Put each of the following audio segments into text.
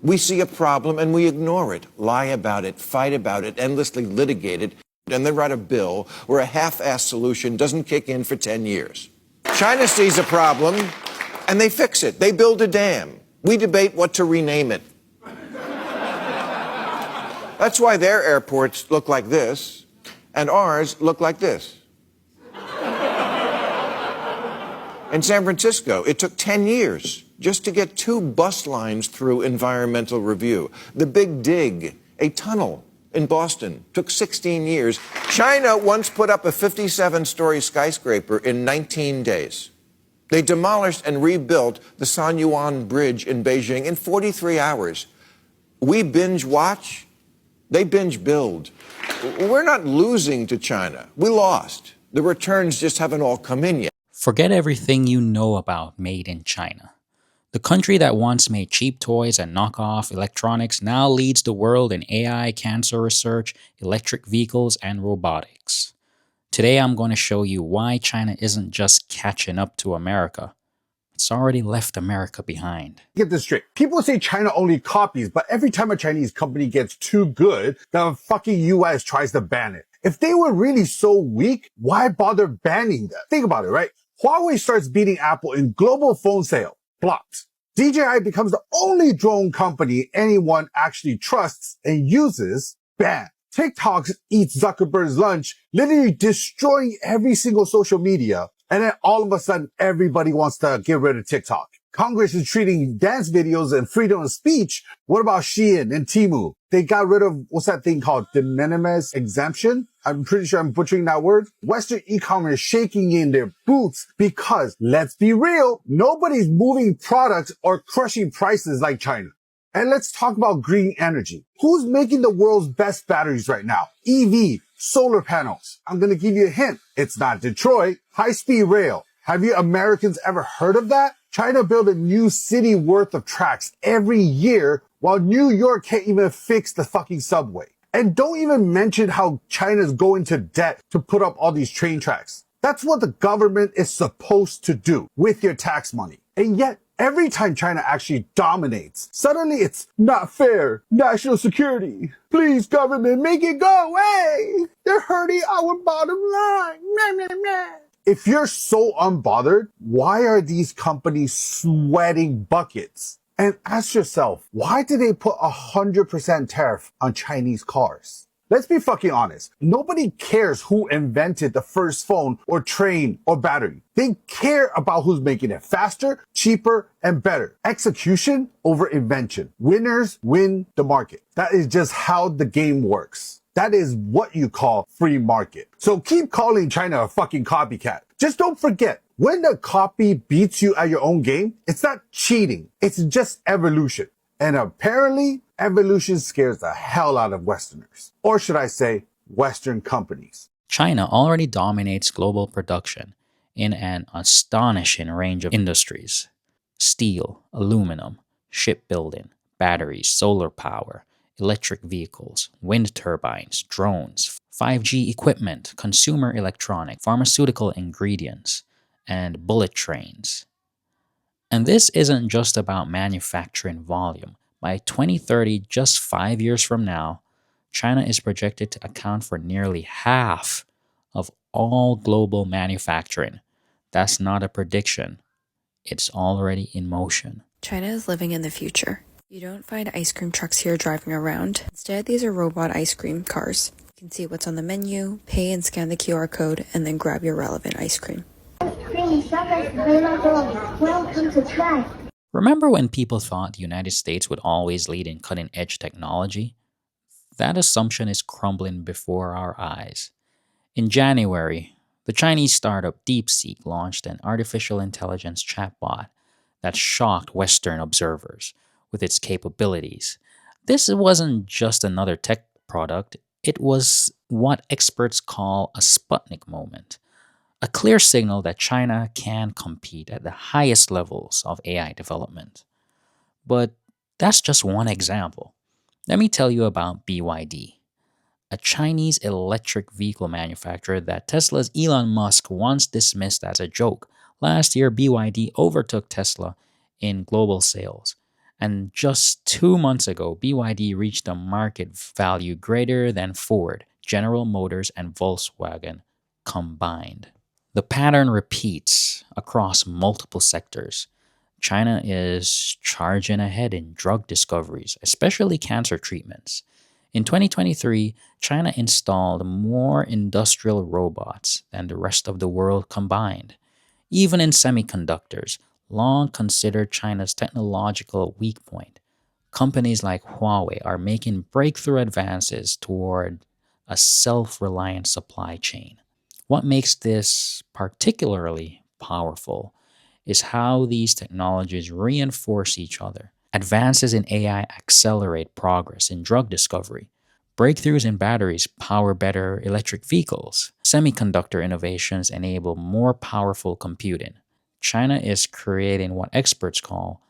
We see a problem and we ignore it, lie about it, fight about it, endlessly litigate it, and then write a bill where a half-assed solution doesn't kick in for 10 years. China sees a problem and they fix it. They build a dam. We debate what to rename it. That's why their airports look like this and ours look like this. In San Francisco, it took 10 years just to get 2 bus lines through environmental review. The Big Dig, a tunnel in Boston, took 16 years. China once put up a 57-story skyscraper in 19 days. They demolished and rebuilt the San Yuan Bridge in Beijing in 43 hours. We binge watch, they binge build. We're not losing to China. We lost. The returns just haven't all come in yet. Forget everything you know about made in China. The country that once made cheap toys and knockoff electronics now leads the world in AI, cancer research, electric vehicles, and robotics. Today I'm going to show you why China isn't just catching up to America. It's already left America behind. Get this straight. People say China only copies, but every time a Chinese company gets too good, the fucking US tries to ban it. If they were really so weak, why bother banning them? Think about it, right? Huawei starts beating Apple in global phone sale. Blocked. DJI becomes the only drone company anyone actually trusts and uses. Banned. TikTok eats Zuckerberg's lunch, literally destroying every single social media. And then all of a sudden, everybody wants to get rid of TikTok. Congress is treating dance videos and freedom of speech. What about Shein and Temu? They got rid of, what's that thing called? De minimis exemption? I'm pretty sure I'm butchering that word. Western e-commerce shaking in their boots because, let's be real, nobody's moving products or crushing prices like China. And let's talk about green energy. Who's making the world's best batteries right now? EV, solar panels. I'm going to give you a hint. It's not Detroit. High-speed rail. Have you Americans ever heard of that? China built a new city worth of tracks every year while New York can't even fix the fucking subway. And don't even mention how China's going to debt to put up all these train tracks. That's what the government is supposed to do with your tax money. And yet, every time China actually dominates, suddenly it's not fair, national security. Please, government, make it go away. They're hurting our bottom line. Meh, meh, meh. If you're so unbothered, why are these companies sweating buckets? And ask yourself, why did they put 100% tariff on Chinese cars? Let's be fucking honest. Nobody cares who invented the first phone or train or battery. They care about who's making it faster, cheaper, and better. Execution over invention. Winners win the market. That is just how the game works. That is what you call free market. So keep calling China a fucking copycat. Just don't forget, when the copy beats you at your own game, it's not cheating. It's just evolution. And apparently, evolution scares the hell out of Westerners. Or should I say, Western companies. China already dominates global production in an astonishing range of industries. Steel, aluminum, shipbuilding, batteries, solar power, electric vehicles, wind turbines, drones, 5G equipment, consumer electronics, pharmaceutical ingredients, and bullet trains. And this isn't just about manufacturing volume. By 2030, just 5 years from now, China is projected to account for nearly half of all global manufacturing. That's not a prediction. It's already in motion. China is living in the future. You don't find ice cream trucks here driving around. Instead, these are robot ice cream cars. You can see what's on the menu, pay and scan the QR code, and then grab your relevant ice cream. Welcome to try. Remember when people thought the United States would always lead in cutting-edge technology? That assumption is crumbling before our eyes. In January, the Chinese startup DeepSeek launched an artificial intelligence chatbot that shocked Western observers with its capabilities. This wasn't just another tech product, it was what experts call a Sputnik moment, a clear signal that China can compete at the highest levels of AI development. But that's just one example. Let me tell you about BYD, a Chinese electric vehicle manufacturer that Tesla's Elon Musk once dismissed as a joke. Last year, BYD overtook Tesla in global sales, And just 2 months ago, BYD reached a market value greater than Ford, General Motors, and Volkswagen combined. The pattern repeats across multiple sectors. China is charging ahead in drug discoveries, especially cancer treatments. In 2023, China installed more industrial robots than the rest of the world combined. Even in semiconductors, long considered China's technological weak point, companies like Huawei are making breakthrough advances toward a self-reliant supply chain. What makes this particularly powerful is how these technologies reinforce each other. Advances in AI accelerate progress in drug discovery. Breakthroughs in batteries power better electric vehicles. Semiconductor innovations enable more powerful computing. China is creating what experts call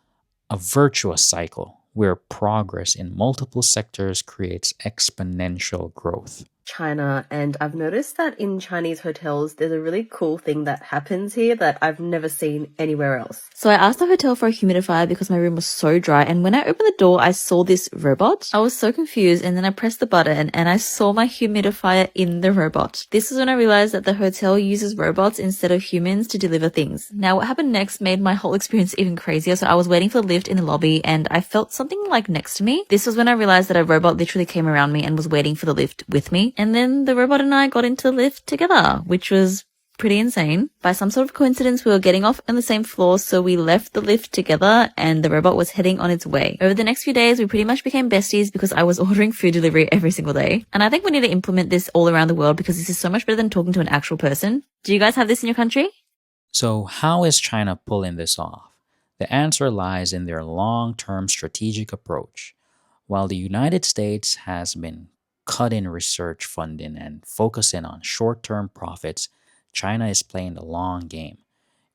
a virtuous cycle, where progress in multiple sectors creates exponential growth. China, and I've noticed that in Chinese hotels there's a really cool thing that happens here that I've never seen anywhere else. So I asked the hotel for a humidifier because my room was so dry, and when I opened the door I saw this robot. I was so confused, and then I pressed the button and I saw my humidifier in the robot. This is when I realized that the hotel uses robots instead of humans to deliver things. Now what happened next made my whole experience even crazier. So I was waiting for the lift in the lobby and I felt something like next to me. This was when I realized that a robot literally came around me and was waiting for the lift with me. And then the robot and I got into the lift together, which was pretty insane. By some sort of coincidence, we were getting off on the same floor, so we left the lift together and the robot was heading on its way. Over the next few days, we pretty much became besties because I was ordering food delivery every single day. And I think we need to implement this all around the world because this is so much better than talking to an actual person. Do you guys have this in your country? So, how is China pulling this off? The answer lies in their long-term strategic approach. While the United States has been cutting research funding and focusing on short-term profits, China is playing the long game.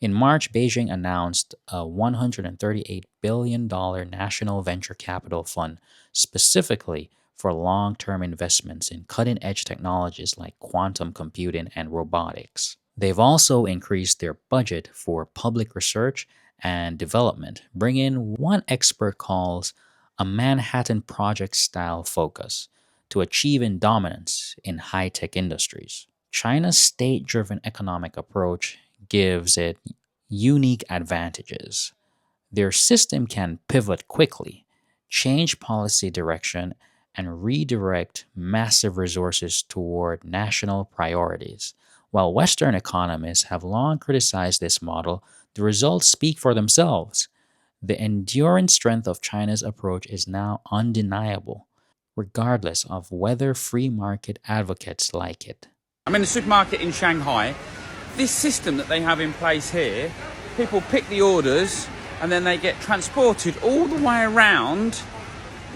In March, Beijing announced a $138 billion national venture capital fund specifically for long-term investments in cutting-edge technologies like quantum computing and robotics. They've also increased their budget for public research and development, bringing what expert calls a Manhattan Project-style focus to achieving dominance in high-tech industries. China's state-driven economic approach gives it unique advantages. Their system can pivot quickly, change policy direction, and redirect massive resources toward national priorities. While Western economists have long criticized this model, the results speak for themselves. The enduring strength of China's approach is now undeniable, regardless of whether free market advocates like it. I'm in a supermarket in Shanghai. This system that they have in place here, people pick the orders and then they get transported all the way around,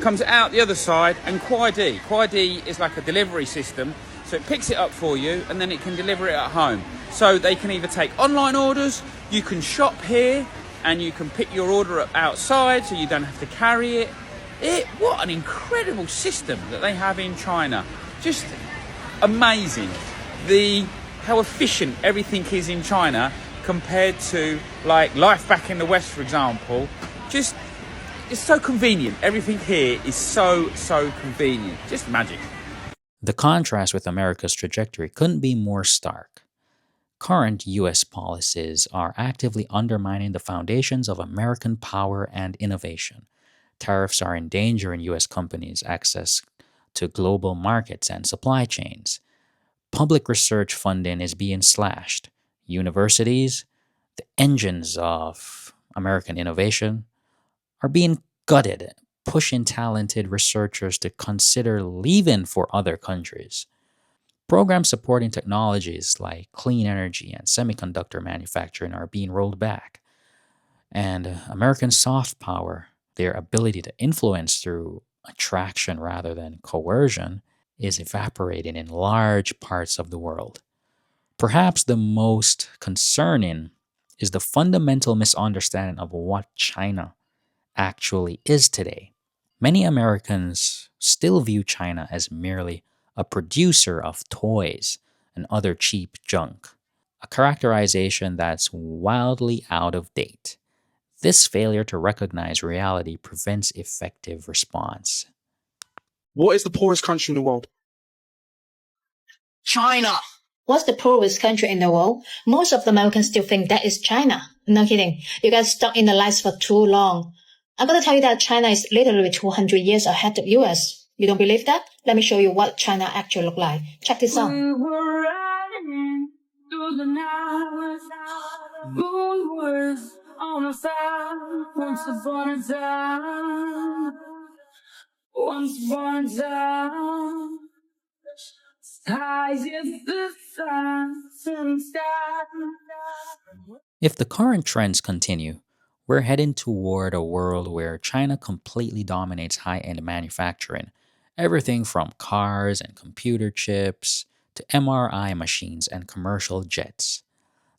comes out the other side, and Kuai-Di. Kuai-Di is like a delivery system, so it picks it up for you and then it can deliver it at home. So they can either take online orders, you can shop here and you can pick your order up outside so you don't have to carry it. What an incredible system that they have in China. Just amazing. How efficient everything is in China compared to like life back in the West, for example. Just, it's so convenient. Everything here is so convenient. Just magic. The contrast with America's trajectory couldn't be more stark. Current U.S. policies are actively undermining the foundations of American power and innovation. Tariffs are endangering U.S. companies' access to global markets and supply chains. Public research funding is being slashed. Universities, the engines of American innovation, are being gutted, pushing talented researchers to consider leaving for other countries. Programs supporting technologies like clean energy and semiconductor manufacturing are being rolled back. And American soft power, their ability to influence through attraction rather than coercion, is evaporating in large parts of the world. Perhaps the most concerning is the fundamental misunderstanding of what China actually is today. Many Americans still view China as merely a producer of toys and other cheap junk, a characterization that's wildly out of date. This failure to recognize reality prevents effective response. What is the poorest country in the world? China. What's the poorest country in the world? Most of the Americans still think that is China. No kidding. You guys stuck in the lies for too long. I'm going to tell you that China is literally 200 years ahead of US. You don't believe that? Let me show you what China actually look like. Check this out. We were running through the night. Moon was on a fire. Once upon a time. Once upon a time. High is the sun, setting sky. If the current trends continue, we're heading toward a world where China completely dominates high-end manufacturing, everything from cars and computer chips to MRI machines and commercial jets.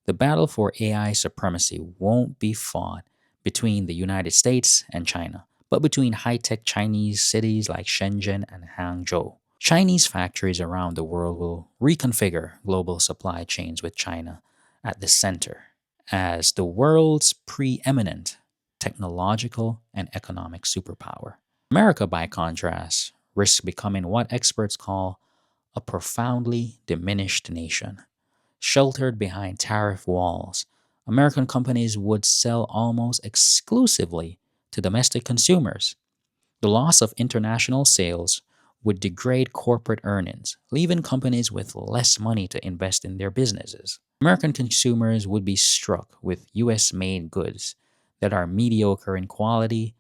The battle for AI supremacy won't be fought between the United States and China, but between high-tech Chinese cities like Shenzhen and Hangzhou. Chinese factories around the world will reconfigure global supply chains with China at the center as the world's preeminent technological and economic superpower. America, by contrast, risks becoming what experts call a profoundly diminished nation. Sheltered behind tariff walls, American companies would sell almost exclusively to domestic consumers. The loss of international sales would degrade corporate earnings, leaving companies with less money to invest in their businesses. American consumers would be struck with US-made goods that are mediocre in quality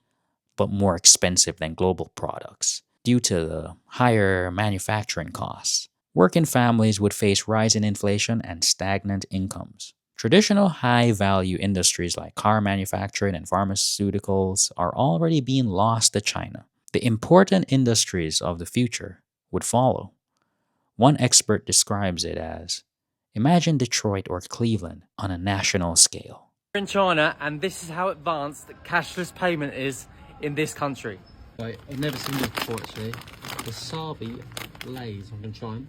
but more expensive than global products due to the higher manufacturing costs. Working families would face rising inflation and stagnant incomes. Traditional high-value industries like car manufacturing and pharmaceuticals are already being lost to China. The important industries of the future would follow. One expert describes it as, imagine Detroit or Cleveland on a national scale. We're in China, and this is how advanced cashless payment is in this country. Right, I've never seen this before actually. Wasabi lays, I'm going to try them.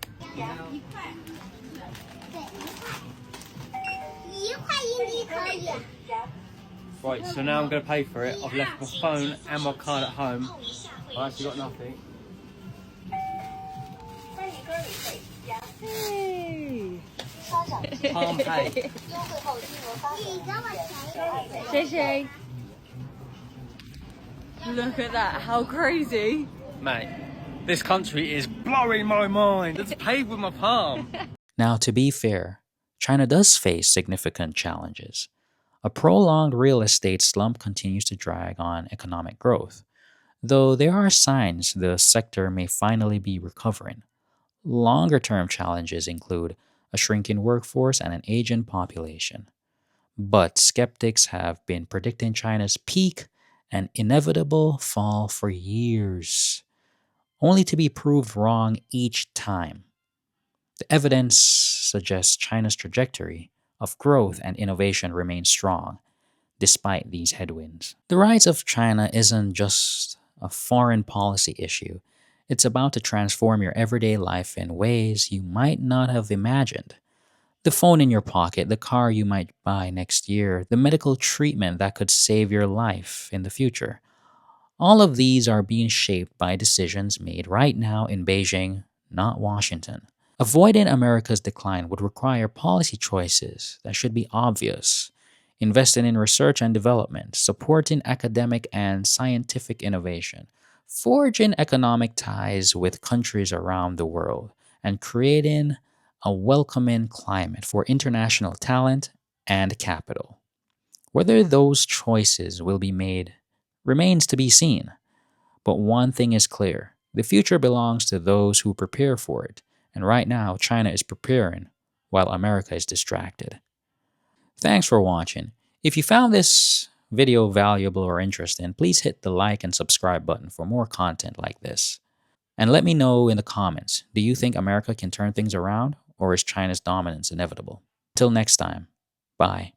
Right, so now I'm going to pay for it. I've left my phone and my card at home. I actually got nothing. Hey. Palm pay. Look at that, how crazy. Mate, this country is blowing my mind. It's paid with my palm. Now, to be fair, China does face significant challenges. A prolonged real estate slump continues to drag on economic growth, though there are signs the sector may finally be recovering. Longer-term challenges include a shrinking workforce and an aging population. But skeptics have been predicting China's peak and inevitable fall for years, only to be proved wrong each time. The evidence suggests China's trajectory of growth and innovation remains strong, despite these headwinds. The rise of China isn't just a foreign policy issue. It's about to transform your everyday life in ways you might not have imagined. The phone in your pocket, the car you might buy next year, the medical treatment that could save your life in the future. All of these are being shaped by decisions made right now in Beijing, not Washington. Avoiding America's decline would require policy choices that should be obvious. Investing in research and development, supporting academic and scientific innovation, forging economic ties with countries around the world, and creating a welcoming climate for international talent and capital. Whether those choices will be made remains to be seen. But one thing is clear, the future belongs to those who prepare for it, and right now China is preparing while America is distracted. Thanks for watching. If you found this video valuable or interesting, please hit the like and subscribe button for more content like this. And let me know in the comments, do you think America can turn things around, or is China's dominance inevitable? Till next time, bye.